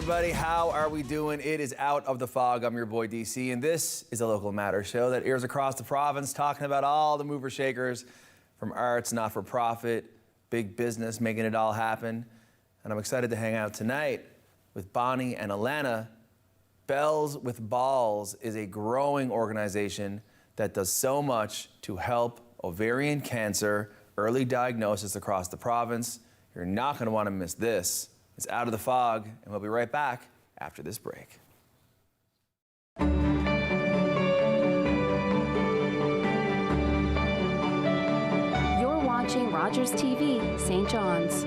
everybody. How are we doing? It is Out of the Fog. I'm your boy DC, and this is a Local Matters show that airs across the province, talking about all the mover shakers, from arts, not-for-profit, big business, making it all happen. And I'm excited to hang out tonight with Bonnie and Alana. Bells with Balls is a growing organization that does so much to help ovarian cancer early diagnosis across the province. You're not going to want to miss this. It's Out of the Fog, and we'll be right back after this break. You're watching Rogers TV, St. John's.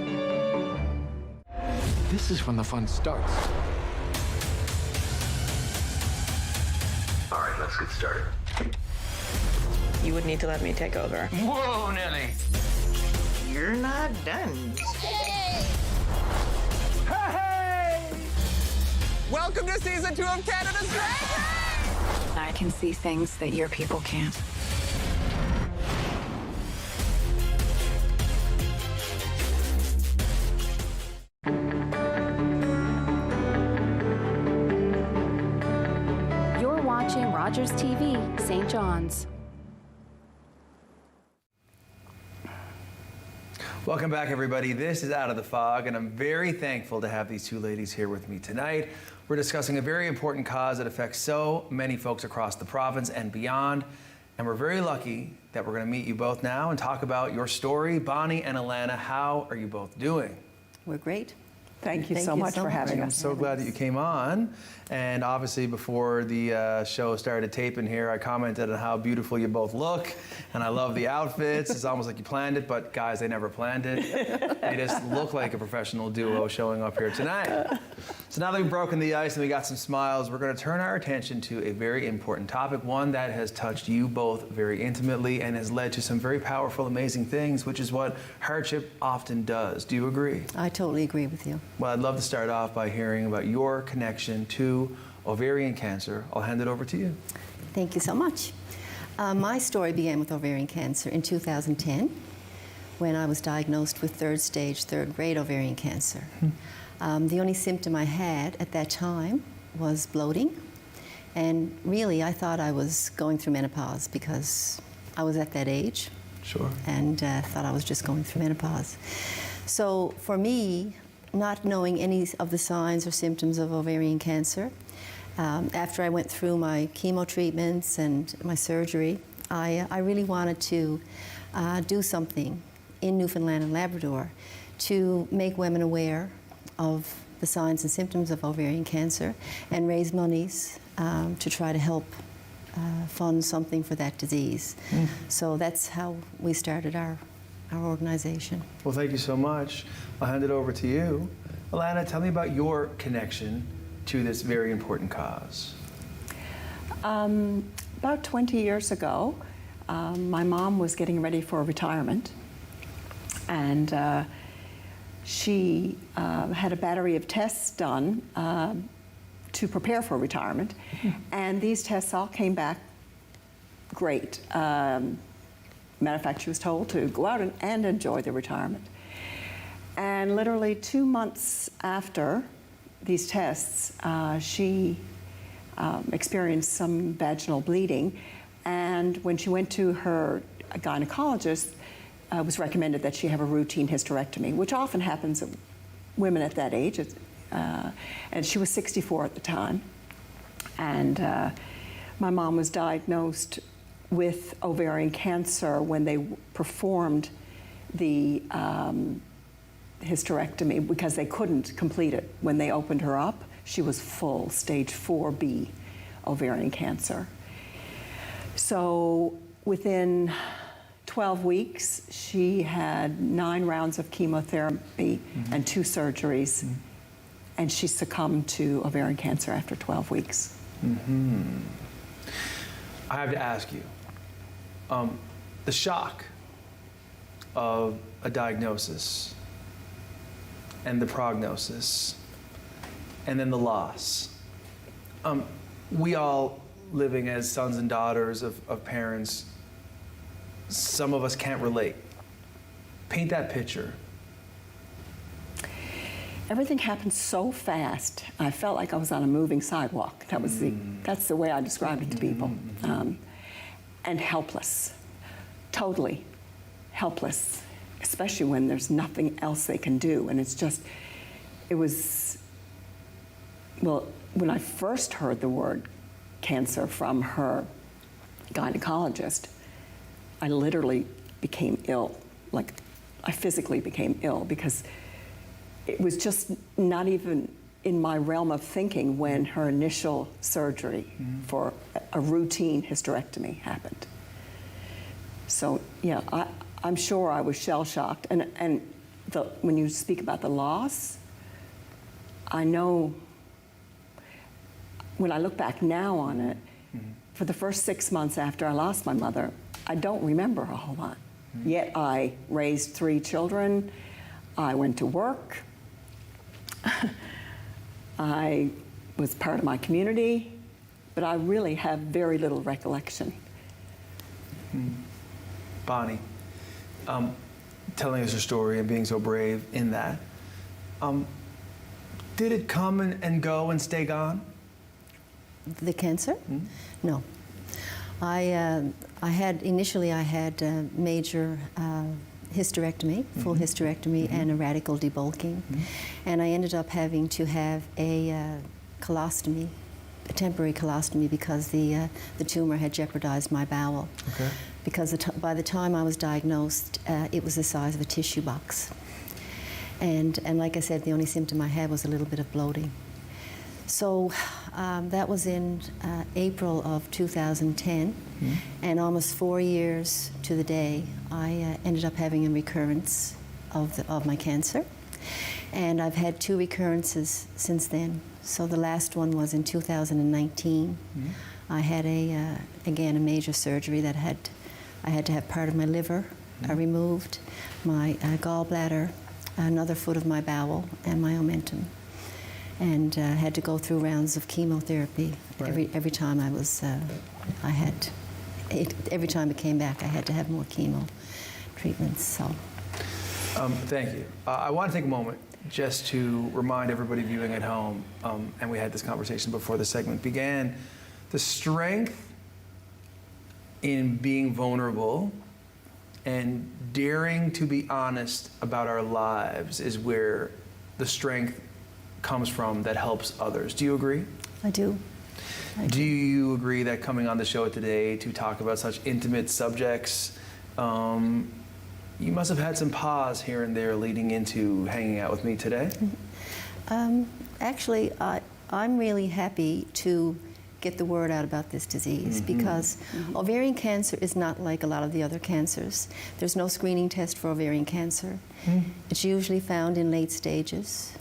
This is when the fun starts. All right, let's get started. You would need to let me take over. Whoa, Nelly. You're not done. Hey! Welcome to season 2 of Canada's Drag Race! I can see things that your people can't. You're watching Rogers TV, St. John's. Welcome back, everybody. This is Out of the Fog, and I'm very thankful to have these two ladies here with me tonight. We're discussing a very important cause that affects so many folks across the province and beyond, and we're very lucky that we're going to meet you both now and talk about your story. Bonnie and Alana, how are you both doing? We're great. Thank you so much for having I'm us. so glad that you came on. And obviously, before the show started taping here, I commented on how beautiful you both look, and I love the outfits. It's almost like you planned it, but guys, they never planned it. They just look like a professional duo showing up here tonight. So now that we've broken the ice and we got some smiles, we're going to turn our attention to a very important topic, one that has touched you both very intimately and has led to some very powerful, amazing things, which is what hardship often does. Do you agree? I totally agree with you. Well, I'd love to start off by hearing about your connection to ovarian cancer. I'll hand it over to you. Thank you so much. My story began with ovarian cancer in 2010 when I was diagnosed with third-stage, third-grade ovarian cancer. The only symptom I had at that time was bloating, and really I thought I was going through menopause because I was at that age. Sure. And thought I was just going through menopause. So for me, not knowing any of the signs or symptoms of ovarian cancer, after I went through my chemo treatments and my surgery, I really wanted to do something in Newfoundland and Labrador to make women aware of the signs and symptoms of ovarian cancer and raise monies to try to help fund something for that disease. So that's how we started our organization. Well, thank you so much. I'll hand it over to you. Alana, tell me about your connection to this very important cause. About 20 years ago, my mom was getting ready for retirement, and she had a battery of tests done to prepare for retirement, and these tests all came back great. Matter of fact, she was told to go out and enjoy the retirement. And literally 2 months after these tests, she experienced some vaginal bleeding. And when she went to her gynecologist, it was recommended that she have a routine hysterectomy, which often happens to women at that age. And she was 64 at the time. And my mom was diagnosed with ovarian cancer when they performed the hysterectomy because they couldn't complete it. When they opened her up, she was full, stage 4B ovarian cancer. So within 12 weeks, she had 9 rounds of chemotherapy and 2 surgeries, and she succumbed to ovarian cancer after 12 weeks. I have to ask you, the shock of a diagnosis and the prognosis and then the loss. We all, living as sons and daughters of parents, some of us can't relate. Paint that picture. everything happened so fast. I felt like I was on a moving sidewalk. That's the way I described it to people. And helpless, totally helpless, especially when there's nothing else they can do. And it was, well, when I first heard the word cancer from her gynecologist, I literally became ill. Like, I physically became ill because it was just not even in my realm of thinking when her initial surgery for a routine hysterectomy happened. So, yeah, I'm sure I was shell-shocked. And when you speak about the loss, I know when I look back now on it, for the first 6 months after I lost my mother, I don't remember a whole lot. Yet I raised 3 children, I went to work, I was part of my community, but I really have very little recollection. Bonnie, telling us your story and being so brave in that, did it come and go and stay gone? The cancer? No. Initially I had a major hysterectomy, full hysterectomy, and a radical debulking. And I ended up having to have a colostomy, a temporary colostomy, because the tumor had jeopardized my bowel. Okay. Because by the time I was diagnosed, it was the size of a tissue box. And like I said, the only symptom I had was a little bit of bloating. So that was in April of 2010, and almost 4 years to the day, I ended up having a recurrence of my cancer. And I've had 2 recurrences since then. So the last one was in 2019. I had again a major surgery that I had to have part of my liver removed, my gallbladder, another foot of my bowel, and my omentum. And had to go through rounds of chemotherapy. Right. Every time every time it came back, I had to have more chemo treatments. So. Thank you. I want to take a moment just to remind everybody viewing at home, and we had this conversation before the segment began, the strength in being vulnerable and daring to be honest about our lives is where the strength comes from that helps others. Do you agree? I do. Do you agree that coming on the show today to talk about such intimate subjects, you must have had some pause here and there leading into hanging out with me today? Actually, I'm really happy to get the word out about this disease because ovarian cancer is not like a lot of the other cancers. There's no screening test for ovarian cancer. It's usually found in late stages.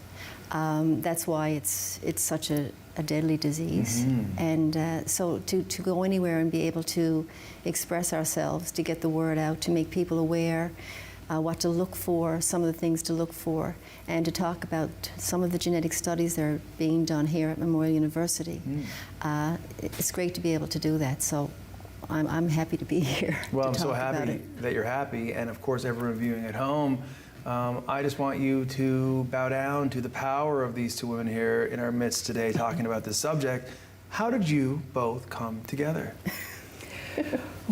That's why it's such a deadly disease. And so to go anywhere and be able to express ourselves, to get the word out, to make people aware what to look for, some of the things to look for, and to talk about some of the genetic studies that are being done here at Memorial University. It's great to be able to do that. So I'm happy to be here. Well, I'm to so talk about happy it. that you're happy, and of course everyone viewing at home, I just want you to bow down to the power of these 2 women here in our midst today talking about this subject. How did you both come together?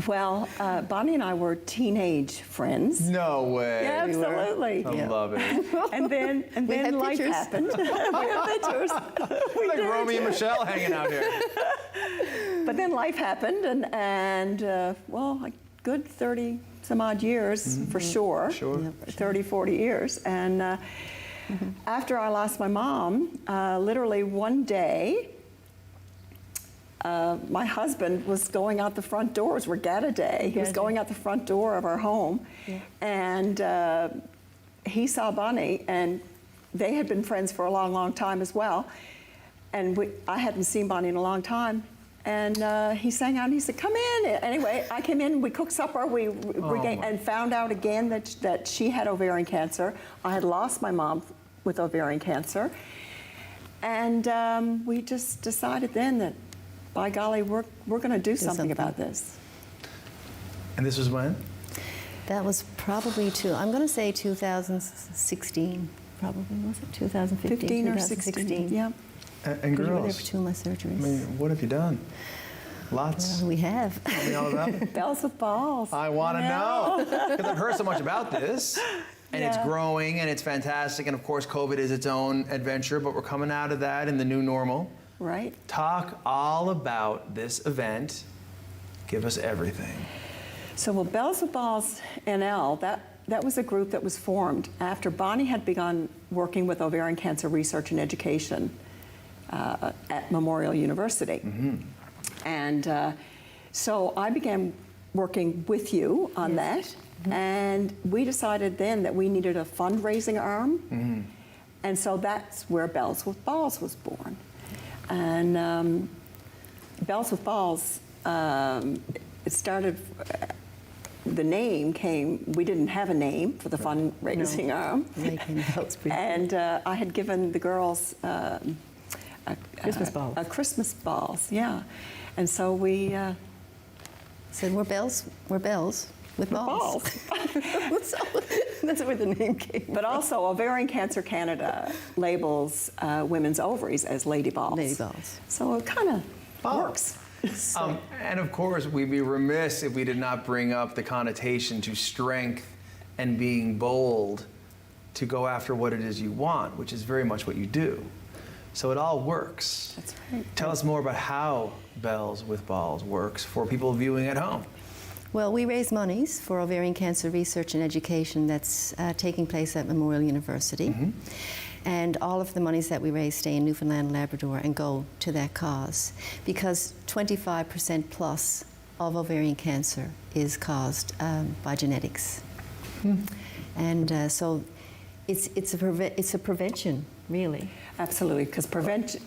Well, Bonnie and I were teenage friends. No way. Yeah, absolutely. I love it. And then had life pictures. happened. We have pictures. We Like did. Romeo and Michelle hanging out here. But then life happened, and well, a good 30 some odd years for sure. Sure. Yep. 30, 40 years. And after I lost my mom, literally one day, my husband was going out the front door. It was Regatta Day. He was going out the front door of our home, and he saw Bonnie, and they had been friends for a long, long time as well. And I hadn't seen Bonnie in a long time. And he sang out and he said, "Come in." Anyway, I came in, we cooked supper, we regained, and found out again that she had ovarian cancer. I had lost my mom with ovarian cancer. And we just decided then that, by golly, we're going to do something about this. And this was when? That was probably I'm going to say 2016. probably, was it 2015? 15 or 2016. 16. Yeah. And We were there girls, for 2 of my I surgeries. mean, what have you done? Lots. Well, we have. Tell me all about it. Bells with balls. I want to know because I've heard so much about this, and it's Yeah. growing and it's fantastic. And of course, COVID is its own adventure, but we're coming out of that in the new normal. Right. Talk all about this event. Give us everything. So, well, Bells with Balls NL, that was a group that was formed after Bonnie had begun working with ovarian cancer research and education at Memorial University. And so I began working with you on that, and we decided then that we needed a fundraising arm, and so that's where Bells with Balls was born. And Bells with Balls, it started, the name came, we didn't have a name for the fundraising arm. And I had given the girls Christmas balls. A Christmas balls, yeah. And so we Said we're bells with balls. So that's where the name came. But also, Ovarian Cancer Canada labels women's ovaries as lady balls. Lady balls. So it kind of works. And of course, we'd be remiss if we did not bring up the connotation to strength and being bold to go after what it is you want, which is very much what you do. So it all works. That's right. Tell us more about how Bells with Balls works for people viewing at home. Well, we raise monies for ovarian cancer research and education that's taking place at Memorial University. And all of the monies that we raise stay in Newfoundland and Labrador and go to that cause, because 25% plus of ovarian cancer is caused by genetics. And so it's a prevention, really. Absolutely, because prevention,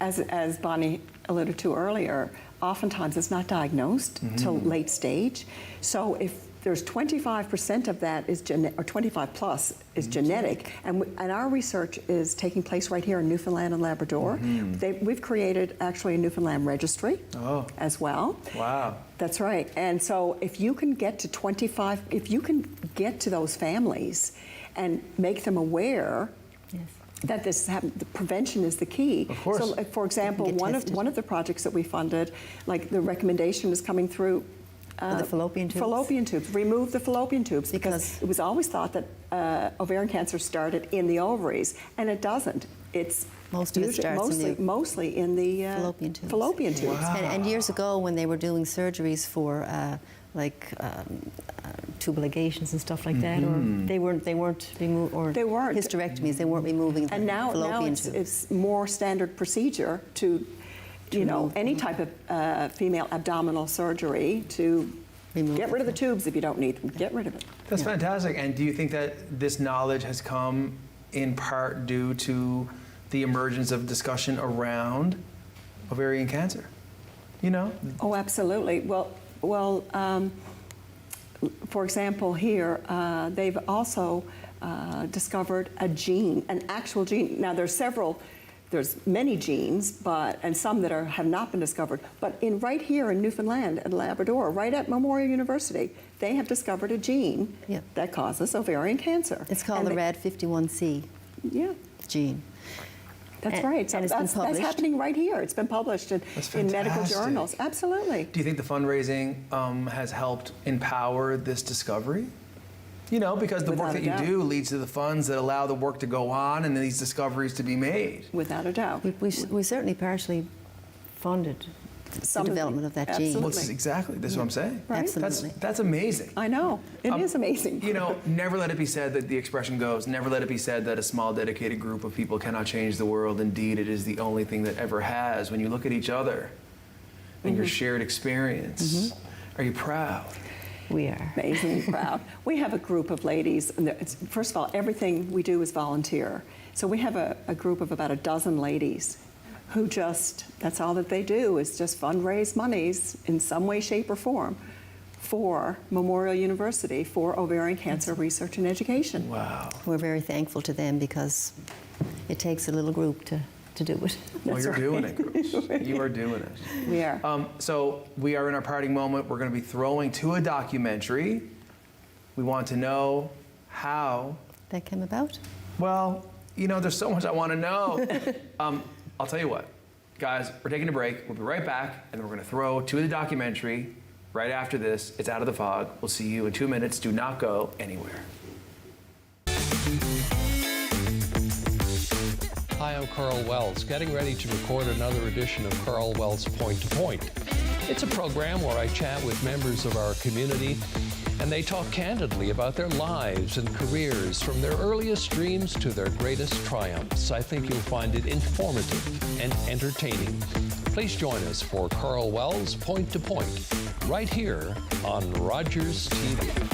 as Bonnie alluded to earlier, oftentimes it's not diagnosed till late stage. So if there's 25% of that is or 25 plus is genetic, and our research is taking place right here in Newfoundland and Labrador. We've created actually a Newfoundland registry as well. Wow. That's right. And so if you can get to 25, if you can get to those families and make them aware that this the prevention is the key. Of course. So, like, for example, Get one tested. of the projects that we funded, like the recommendation is coming through. The fallopian tubes. Fallopian tubes. Remove the fallopian tubes because it was always thought that ovarian cancer started in the ovaries, and it doesn't. It's Most of it starts mostly in the fallopian tubes. Fallopian tubes. Wow. And years ago, when they were doing surgeries for tubal ligations and stuff like that, or they weren't or They weren't. hysterectomies, they weren't removing the And now fallopian tubes. it's more standard procedure to any type of female abdominal surgery to Remove get rid of the tubes if you don't need them. Get rid of it. That's fantastic. And do you think that this knowledge has come in part due to the emergence of discussion around ovarian cancer? You know? Oh, absolutely. Well, for example, here they've also discovered a gene, an actual gene. Now there's many genes, and some that have not been discovered. But right here in Newfoundland and Labrador, right at Memorial University, they have discovered a gene that causes ovarian cancer. It's called the RAD51C gene. That's right. So and it's been that's published. happening right here. It's been published in medical fantastic. journals. Absolutely. Do you think the fundraising has helped empower this discovery? You know, because the work Without that a you doubt. do leads to the funds that allow the work to go on and these discoveries to be made. Without a doubt. We certainly partially funded Some the of the- development of that absolutely. gene. Well, this is exactly, this is what I'm saying. Right. Absolutely. That's amazing. I know. It is amazing. You know, never let it be said that the expression goes, never let it be said that a small dedicated group of people cannot change the world. Indeed, it is the only thing that ever has. When you look at each other and your shared experience, are you proud? We are. Amazingly proud. We have a group of ladies. And first of all, everything we do is volunteer. So we have a group of about a dozen ladies who that's all that they do is just fundraise monies in some way, shape, or form for Memorial University for ovarian cancer research and education. Wow. We're very thankful to them because it takes a little group to do it. Well, That's you're right. doing it, Bruce. You are doing it. We are. So we are in our parting moment. We're going to be throwing to a documentary. We want to know how That came about? Well, you know, there's so much I want to know. I'll tell you what, guys, we're taking a break. We'll be right back, and then we're going to throw to the documentary right after this. It's Out of the Fog. We'll see you in 2 minutes. Do not go anywhere. Hi, I'm Carl Wells, getting ready to record another edition of Carl Wells Point to Point. It's a program where I chat with members of our community, and they talk candidly about their lives and careers, from their earliest dreams to their greatest triumphs. I think you'll find it informative and entertaining. Please join us for Carl Wells Point to Point, right here on Rogers TV.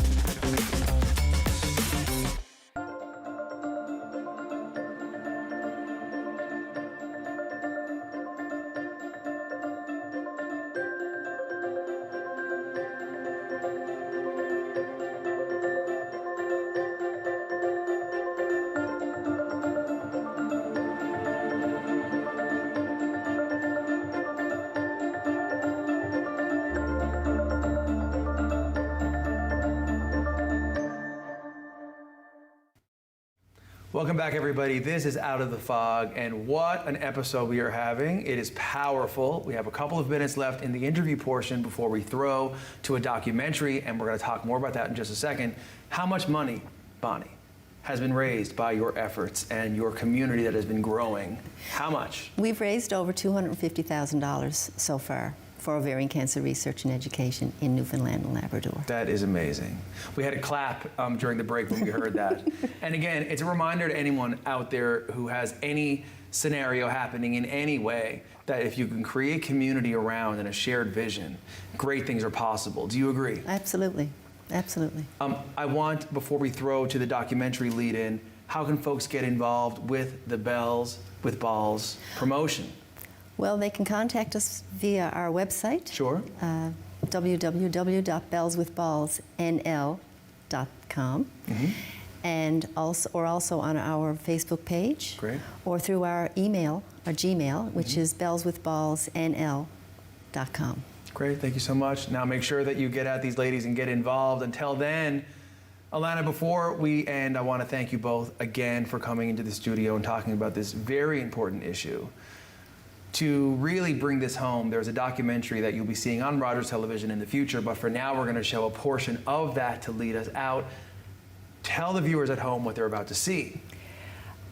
Welcome back, everybody. This is Out of the Fog, and what an episode we are having. It is powerful. We have a couple of minutes left in the interview portion before we throw to a documentary, and we're going to talk more about that in just a second. How much money, Bonnie, has been raised by your efforts and your community that has been growing? How much? We've raised over $250,000 so far for ovarian cancer research and education in Newfoundland and Labrador. That is amazing. We had a clap during the break when we heard that. And again, it's a reminder to anyone out there who has any scenario happening in any way that if you can create community around and a shared vision, great things are possible. Do you agree? Absolutely. Absolutely. I want, before we throw to the documentary lead-in, how can folks get involved with the Bells with Balls promotion? Well, they can contact us via our website. Sure. www.bellswithballsnl.com. And also on our Facebook page. Great. Or through our email, our Gmail, which is bellswithballsnl.com. Great, thank you so much. Now make sure that you get at these ladies and get involved. Until then, Alana, before we end, I want to thank you both again for coming into the studio and talking about this very important issue. To really bring this home, there's a documentary that you'll be seeing on Rogers Television in the future, but for now we're going to show a portion of that to lead us out. Tell the viewers at home what they're about to see.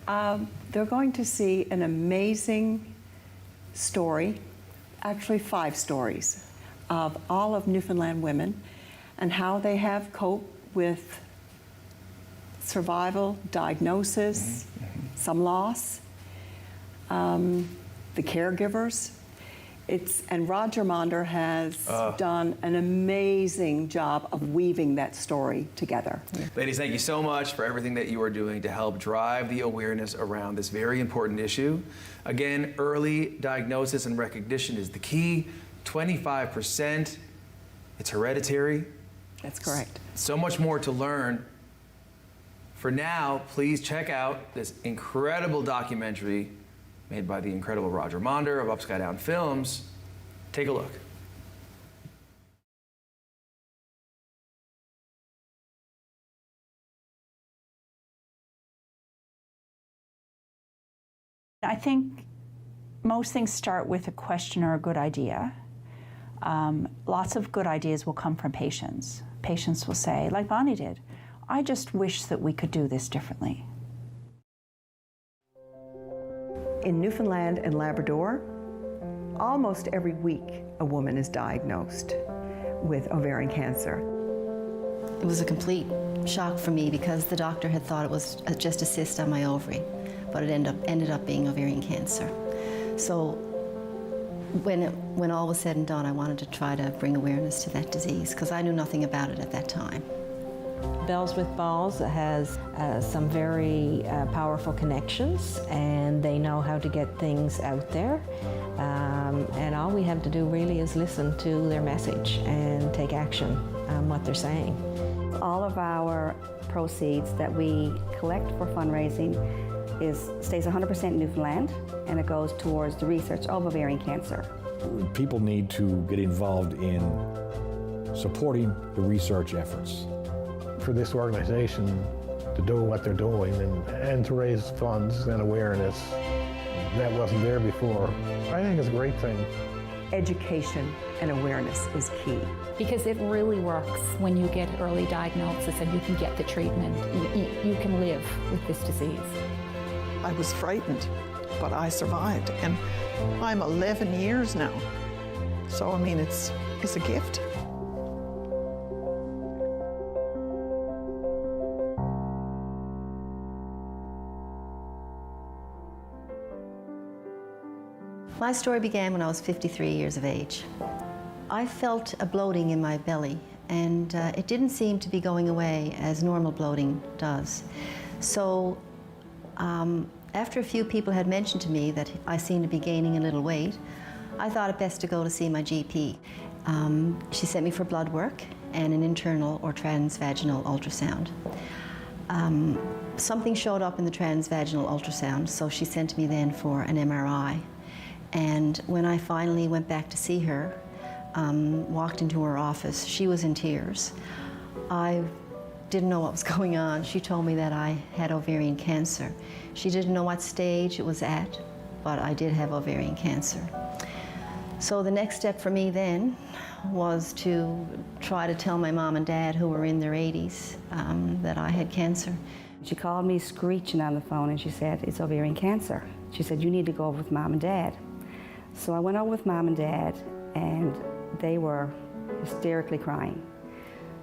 They're going to see an amazing story, actually 5 stories, of all of Newfoundland women and how they have coped with survival, diagnosis, some loss, the caregivers. And Roger Monder has done an amazing job of weaving that story together. Ladies, thank you so much for everything that you are doing to help drive the awareness around this very important issue. Again, early diagnosis and recognition is the key. 25%, it's hereditary. That's correct. So much more to learn. For now, please check out this incredible documentary made by the incredible Roger Monder of Upside Down Films. Take a look. I think most things start with a question or a good idea. Lots of good ideas will come from patients. Patients will say, like Bonnie did, I just wish that we could do this differently. In Newfoundland and Labrador, almost every week a woman is diagnosed with ovarian cancer. It was a complete shock for me because the doctor had thought it was just a cyst on my ovary, but it ended up being ovarian cancer. So when all was said and done, I wanted to try to bring awareness to that disease because I knew nothing about it at that time. Bells with Balls has some very powerful connections, and they know how to get things out there. And all we have to do really is listen to their message and take action on what they're saying. All of our proceeds that we collect for fundraising stays 100% in Newfoundland, and it goes towards the research of ovarian cancer. People need to get involved in supporting the research efforts. For this organization to do what they're doing and to raise funds and awareness that wasn't there before. I think it's a great thing. Education and awareness is key. Because it really works when you get early diagnosis and you can get the treatment. You can live with this disease. I was frightened, but I survived, and I'm 11 years now. So, I mean, it's a gift. My story began when I was 53 years of age. I felt a bloating in my belly, and it didn't seem to be going away as normal bloating does. So after a few people had mentioned to me that I seemed to be gaining a little weight, I thought it best to go to see my GP. She sent me for blood work and an internal or transvaginal ultrasound. Something showed up in the transvaginal ultrasound, so she sent me then for an MRI. And when I finally went back to see her, walked into her office, she was in tears. I didn't know what was going on. She told me that I had ovarian cancer. She didn't know what stage it was at, but I did have ovarian cancer. So the next step for me then was to try to tell my mom and dad, who were in their 80s, that I had cancer. She called me screeching on the phone and she said, "It's ovarian cancer." She said, "You need to go over with Mom and Dad." So I went over with Mom and Dad, and they were hysterically crying.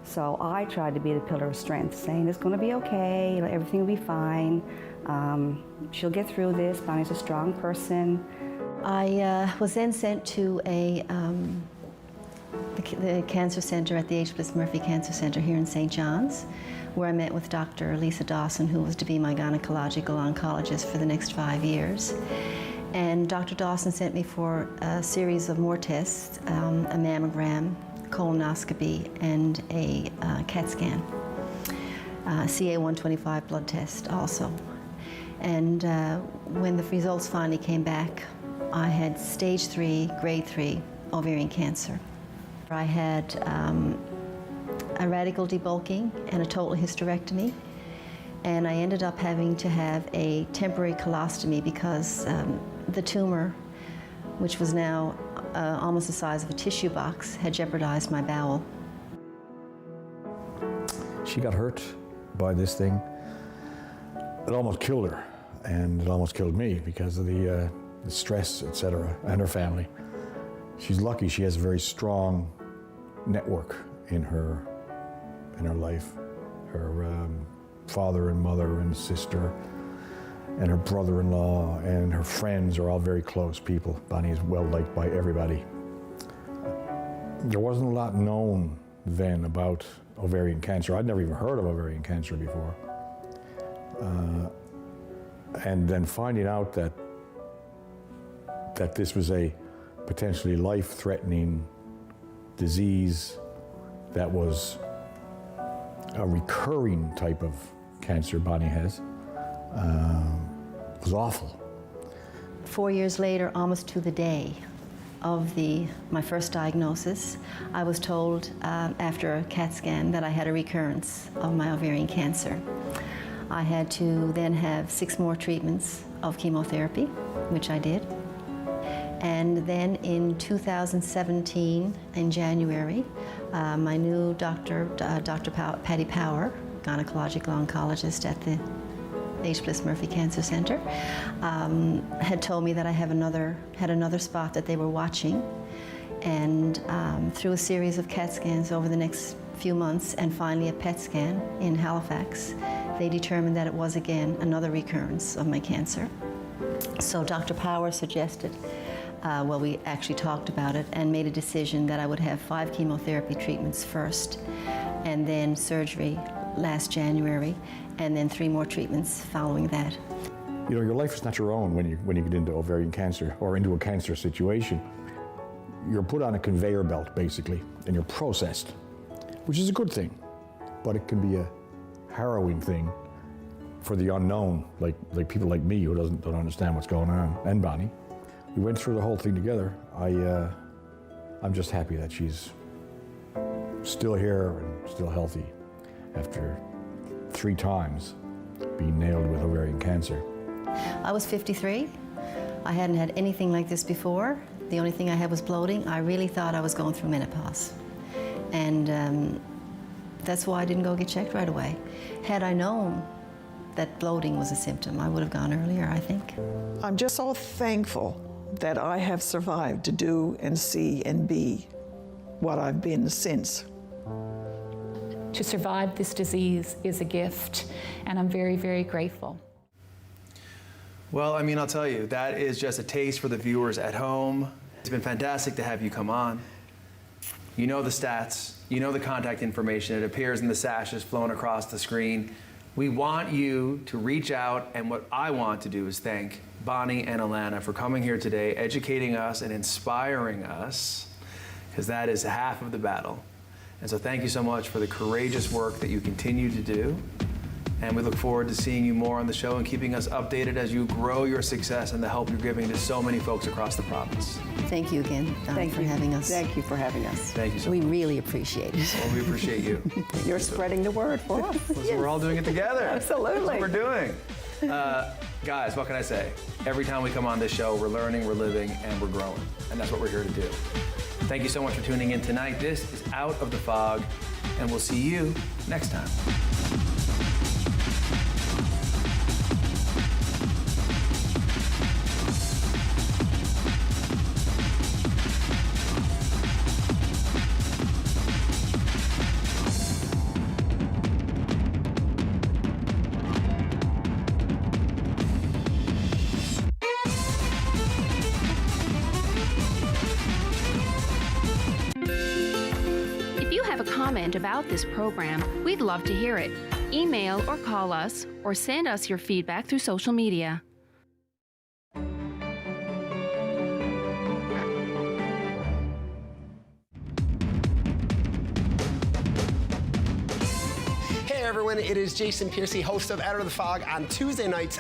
So I tried to be the pillar of strength, saying it's going to be okay, everything will be fine. She'll get through this. Bonnie's a strong person. I was then sent to the cancer center at the H. Bliss Murphy Cancer Center here in St. John's, where I met with Dr. Lisa Dawson, who was to be my gynecological oncologist for the next 5 years. And Dr. Dawson sent me for a series of more tests, a mammogram, colonoscopy, and a CAT scan, CA-125 blood test also. And when the results finally came back, I had stage 3, grade 3 ovarian cancer. I had a radical debulking and a total hysterectomy, and I ended up having to have a temporary colostomy because the tumor, which was now almost the size of a tissue box, had jeopardized my bowel. She got hurt by this thing. It almost killed her, and it almost killed me because of the stress, etc., and her family. She's lucky she has a very strong network in her life. Her father and mother and sister and her brother-in-law and her friends are all very close people. Bonnie is well liked by everybody. There wasn't a lot known then about ovarian cancer. I'd never even heard of ovarian cancer before. And then finding out that this was a potentially life-threatening disease that was a recurring type of cancer Bonnie has, was awful. 4 years later, almost to the day of my first diagnosis, I was told after a CAT scan that I had a recurrence of my ovarian cancer. I had to then have 6 more treatments of chemotherapy, which I did. And then in 2017, in January, my new doctor, Dr. Patty Power, gynecological oncologist at the H. Bliss Murphy Cancer Center, had told me that I had another spot that they were watching. And through a series of CAT scans over the next few months, and finally a PET scan in Halifax, they determined that it was again another recurrence of my cancer. So Dr. Power suggested, well, we actually talked about it and made a decision that I would have 5 chemotherapy treatments first, and then surgery last January, and then 3 more treatments following that. You know, your life is not your own when you get into ovarian cancer or into a cancer situation. You're put on a conveyor belt, basically, and you're processed, which is a good thing, but it can be a harrowing thing for the unknown, like people like me who don't understand what's going on, and Bonnie. We went through the whole thing together. I'm just happy that she's still here and still healthy after 3 times be nailed with ovarian cancer. I was 53. I hadn't had anything like this before. The only thing I had was bloating. I really thought I was going through menopause. And that's why I didn't go get checked right away. Had I known that bloating was a symptom, I would have gone earlier, I think. I'm just so thankful that I have survived to do and see and be what I've been since. To survive this disease is a gift, and I'm very, very grateful. Well, I mean, I'll tell you, that is just a taste for the viewers at home. It's been fantastic to have you come on. You know the stats, you know the contact information. It appears in the sashes flown across the screen. We want you to reach out, and what I want to do is thank Bonnie and Alana for coming here today, educating us and inspiring us, because that is half of the battle. And so thank you so much for the courageous work that you continue to do. And we look forward to seeing you more on the show and keeping us updated as you grow your success and the help you're giving to so many folks across the province. Thank you again, Don, for having us. Thank you for having us. Thank you so We much. really appreciate it. Well, we appreciate you. You're spreading the word for us. So we're all doing it together. Absolutely. That's what we're doing. Guys, what can I say? Every time we come on this show, we're learning, we're living, and we're growing. And that's what we're here to do. Thank you so much for tuning in tonight. This is Out of the Fog, and we'll see you next time. Comment about this program, we'd love to hear it. Email or call us, or send us your feedback through social media. Hey everyone, it is Jason Piercy, host of Out of the Fog on Tuesday nights